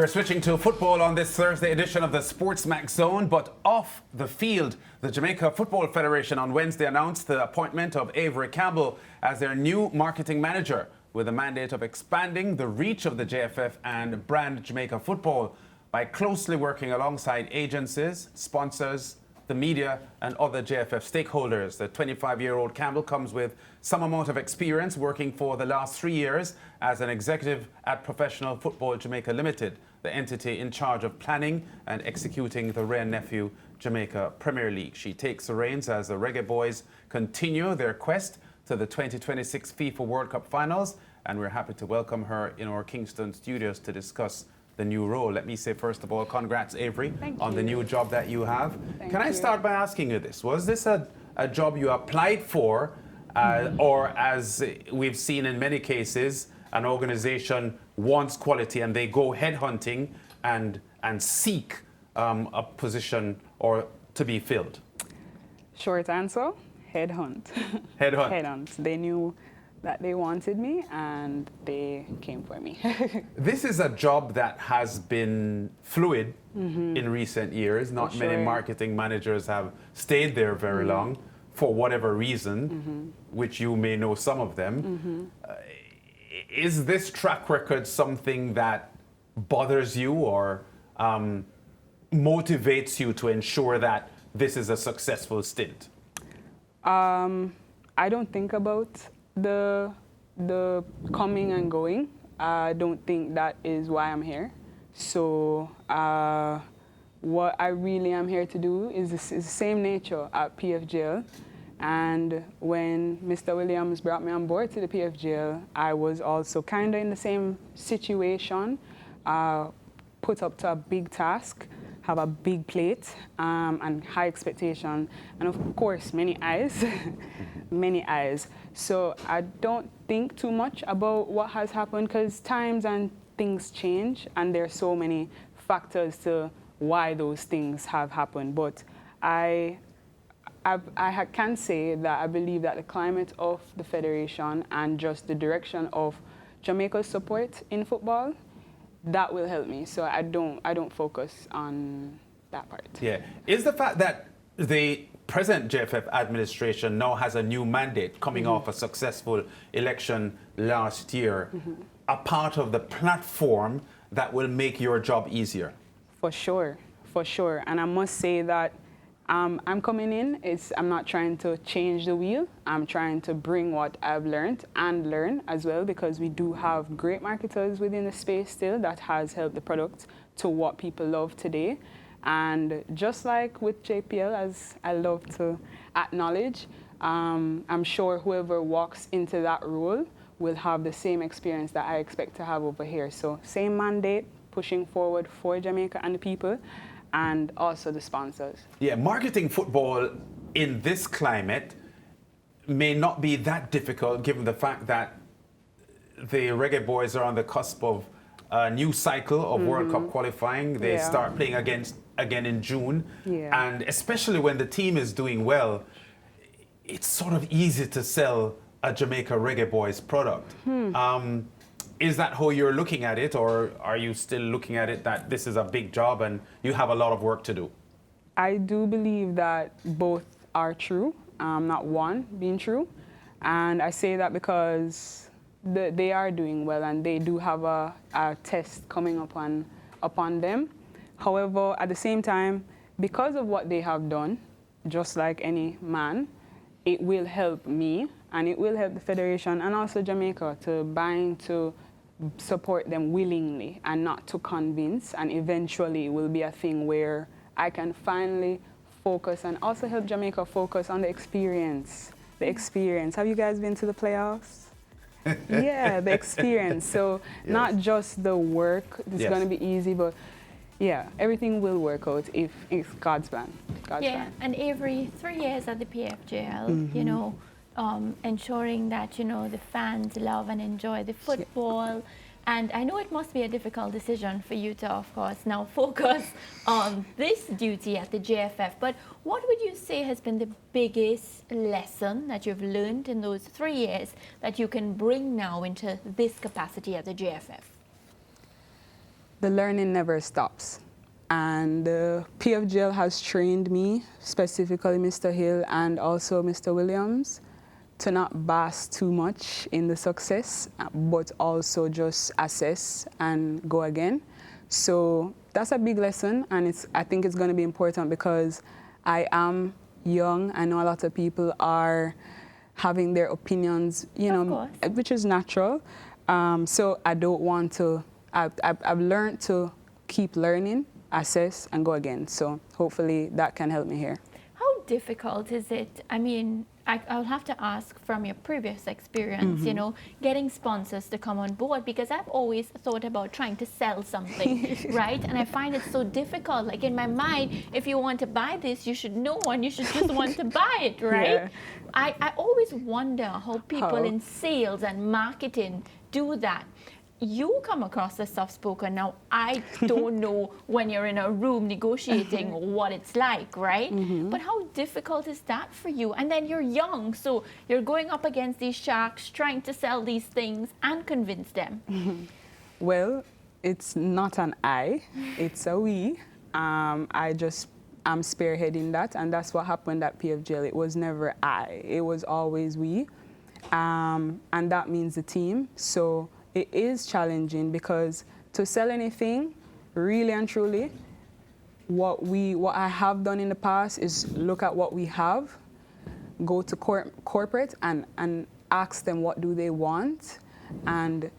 We're switching to football on this Thursday edition of the Sportsmax Zone, but off the field, the Jamaica Football Federation on Wednesday announced the appointment of Avery Campbell as their new marketing manager, with a mandate of expanding the reach of the JFF and brand Jamaica football by closely working alongside agencies, sponsors, the media and other JFF stakeholders. The 25-year-old Campbell comes with some amount of experience working for the last 3 years as an executive at Professional Football Jamaica Limited, the entity in charge of planning and executing the Wray and Nephew Jamaica Premier League. She takes the reins as the Reggae Boys continue their quest to the 2026 FIFA World Cup finals, and we're happy to welcome her in our Kingston studios to discuss the new role. Let me say, first of all, congrats, Avery, on the new job that you have. Can I start by asking you this? Was this a job you applied for, or as we've seen in many cases, an organization wants quality and they go headhunting and seek a position or to be filled? Short answer, headhunt. Headhunt. Headhunt. They knew that they wanted me and they came for me. This is a job that has been fluid in recent years. Not many marketing managers have stayed there very long for whatever reason, which you may know some of them. Is this track record something that bothers you or motivates you to ensure that this is a successful stint? I don't think about the coming and going. I don't think that is why I'm here. So what I really am here to do is the same nature at PFJL. And when Mr. Williams brought me on board to the PFJL, I was also kind of in the same situation, put up to a big task, have a big plate and high expectation, and of course many eyes, many eyes. So I don't think too much about what has happened, because times and things change and there are so many factors to why those things have happened. But I can say that I believe that the climate of the Federation and just the direction of Jamaica's support in football, that will help me. So I don't focus on that part. Yeah. Is the fact that the present JFF administration now has a new mandate coming off a successful election last year a part of the platform that will make your job easier? For sure. And I must say that I'm coming in, I'm not trying to change the wheel. I'm trying to bring what I've learned and learn as well, because we do have great marketers within the space still that has helped the product to what people love today. And just like with JPL, as I love to acknowledge, I'm sure whoever walks into that role will have the same experience that I expect to have over here. So same mandate, pushing forward for Jamaica and the people, and also the sponsors. Yeah, marketing football in this climate may not be that difficult, given the fact that the Reggae Boys are on the cusp of a new cycle of World Cup qualifying. They start playing again in June. And especially when the team is doing well, it's sort of easy to sell a Jamaica Reggae Boys product. Is that how you're looking at it, or are you still looking at it that this is a big job and you have a lot of work to do? I do believe that both are true, not one being true. And I say that because they are doing well and they do have a test coming upon them. However, at the same time, because of what they have done, just like any man, it will help me and it will help the Federation and also Jamaica to bind to support them willingly and not to convince, and eventually it will be a thing where I can finally focus and also help Jamaica focus on the experience. The experience. Have you guys been to the playoffs? Yeah, the experience. So not just the work, it's going to be easy, but yeah, everything will work out if it's God's plan. God's plan. And Avery, 3 years at the PFJL, you know, ensuring that, you know, the fans love and enjoy the football. And I know it must be a difficult decision for you to, of course, now focus on this duty at the JFF. But what would you say has been the biggest lesson that you've learned in those 3 years that you can bring now into this capacity at the JFF? the learning never stops. And the PFGL has trained me, specifically Mr. Hill and also Mr. Williams, to not bask too much in the success, but also just assess and go again. So that's a big lesson, and I think it's going to be important because I am young. I know a lot of people are having their opinions, which is natural. So I don't want to, I've learned to keep learning, assess, and go again. So hopefully that can help me here. How difficult is it? I mean, I'll have to ask from your previous experience, getting sponsors to come on board, because I've always thought about trying to sell something, right? And I find it so difficult. Like in my mind, if you want to buy this, you should know one, you should just want to buy it, right? Yeah. I always wonder how people in sales and marketing do that. You come across as soft-spoken. Now, I don't know when you're in a room negotiating what it's like, right? But how difficult is that for you? And then you're young, so you're going up against these sharks, trying to sell these things and convince them. Well, it's not an I, it's a we. I'm spearheading that, and that's what happened at PFGL. It was never I, it was always we. And that means the team. So it is challenging because to sell anything, really and truly, what I have done in the past is look at what we have, go to corporate and ask them what do they want and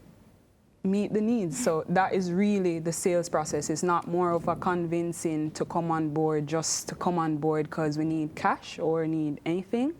meet the needs. So that is really the sales process. It's not more of a convincing to come on board just to come on board because we need cash or need anything.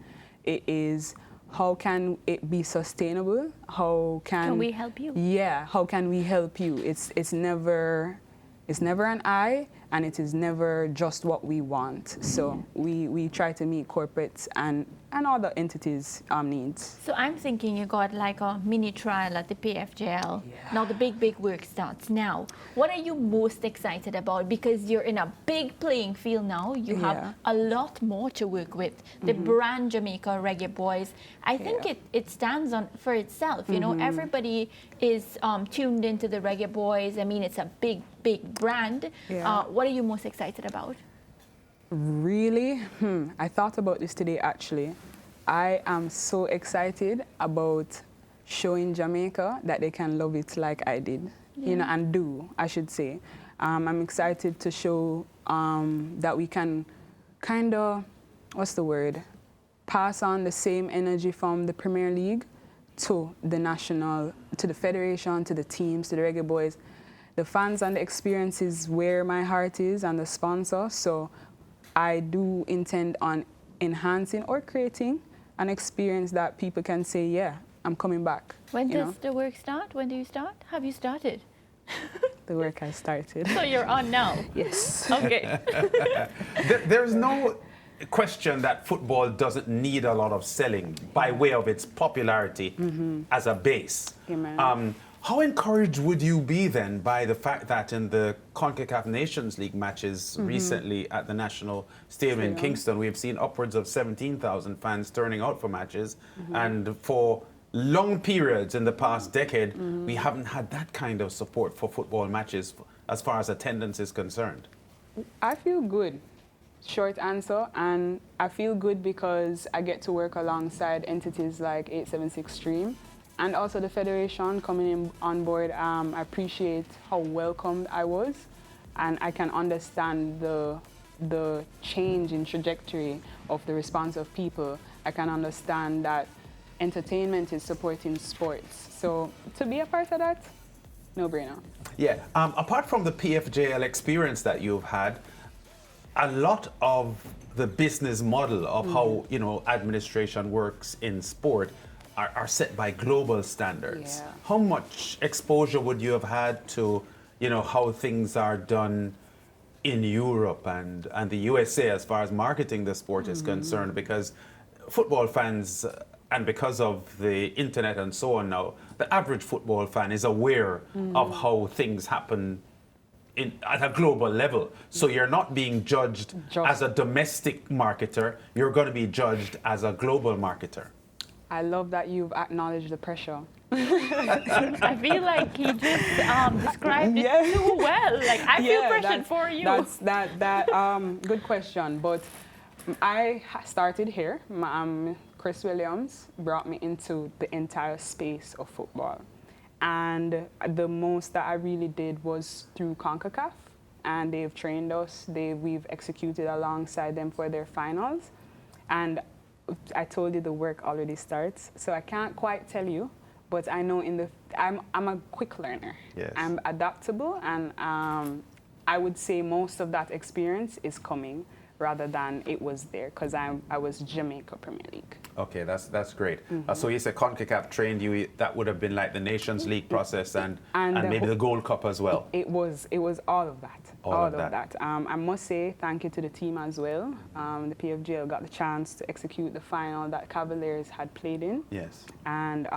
It is, how can it be sustainable? How can we help you? Yeah, how can we help you? It's never an I, and it is never just what we want. So we try to meet corporates and other entities' needs. So I'm thinking you got like a mini trial at the PFJL. Yeah. Now the big work starts now. What are you most excited about? Because you're in a big playing field now. You have a lot more to work with. The brand Jamaica Reggae Boys, I think it stands for itself. You know, everybody is tuned into the Reggae Boys. I mean, it's a big brand. Yeah. What are you most excited about? Really? I thought about this today, actually. I am so excited about showing Jamaica that they can love it like I did, and do, I should say. I'm excited to show that we can kind of, pass on the same energy from the Premier League to the national, to the federation, to the teams, to the Reggae Boys. The fans and the experience is where my heart is, and the sponsor. So I do intend on enhancing or creating an experience that people can say, yeah, I'm coming back. When does the work start? When do you start? Have you started? The work has started. So you're on now? Yes. Okay. There's no question that football doesn't need a lot of selling by way of its popularity as a base. Amen. How encouraged would you be then by the fact that in the CONCACAF Nations League matches recently at the National Stadium in Kingston, we've seen upwards of 17,000 fans turning out for matches, and for long periods in the past decade, we haven't had that kind of support for football matches as far as attendance is concerned? I feel good. Short answer, and I feel good because I get to work alongside entities like 876 Stream. And also the Federation coming in on board. I appreciate how welcomed I was, and I can understand the change in trajectory of the response of people. I can understand that entertainment is supporting sports. So to be a part of that, no brainer. Yeah, apart from the PFJL experience that you've had, a lot of the business model of how administration works in sport are set by global standards. Yeah. How much exposure would you have had to, how things are done in Europe and the USA as far as marketing the sport is concerned? Because football fans, and because of the internet and so on now, the average football fan is aware of how things happen at a global level. So you're not being judged as a domestic marketer, you're going to be judged as a global marketer. I love that you've acknowledged the pressure. I feel like he just described Yeah. it too well. Like, I feel Yeah, pressured for you. Good question. But I started here. Chris Williams brought me into the entire space of football. And the most that I really did was through CONCACAF. And they've trained us. We've executed alongside them for their finals. And I told you the work already starts. So I can't quite tell you, but I know I'm a quick learner. Yes. I'm adaptable, and I would say most of that experience is coming rather than it was there, because I was Jamaica Premier League. Okay, that's great. So you said CONCACAF trained you. That would have been like the Nations League process and maybe the Gold Cup as well. It was all of that. All of that. I must say thank you to the team as well. The PFGL got the chance to execute the final that Cavaliers had played in. Yes. And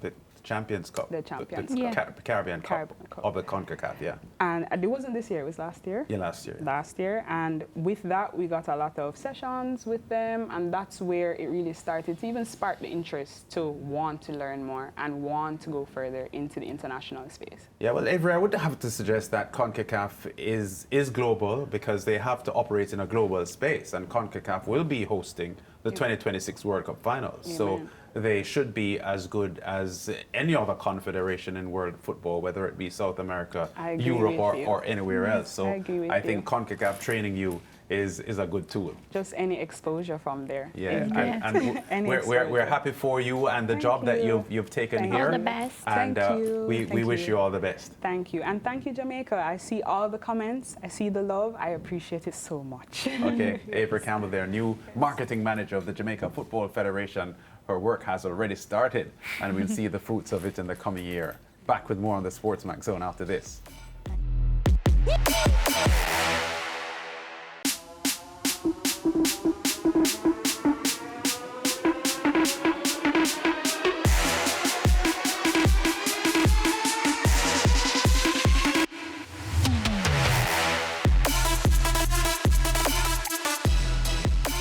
the Champions Cup. The Champions Cup. Yeah. Caribbean Cup Caribbean Cup. of the CONCACAF, yeah. And it wasn't this year, it was last year. Yeah, last year. Last year. And with that, we got a lot of sessions with them. And that's where it really started to even spark the interest to want to learn more and want to go further into the international space. Yeah, well, Avery, I would have to suggest that CONCACAF is global because they have to operate in a global space. And CONCACAF will be hosting the 2026 World Cup Finals. Amen. So they should be as good as any other confederation in world football, whether it be South America, Europe, or anywhere else. So I think CONCACAF training you is a good tool. Just any exposure from there. Yeah, and we're happy for you and the job that you've taken here. All the best. And Thank you. we wish you all the best. Thank you. And thank you, Jamaica. I see all the comments. I see the love. I appreciate it so much. Okay, Avery Campbell, their new marketing manager of the Jamaica Football Federation. Her work has already started, and we'll see the fruits of it in the coming year. Back with more on the Sportsmax Zone after this.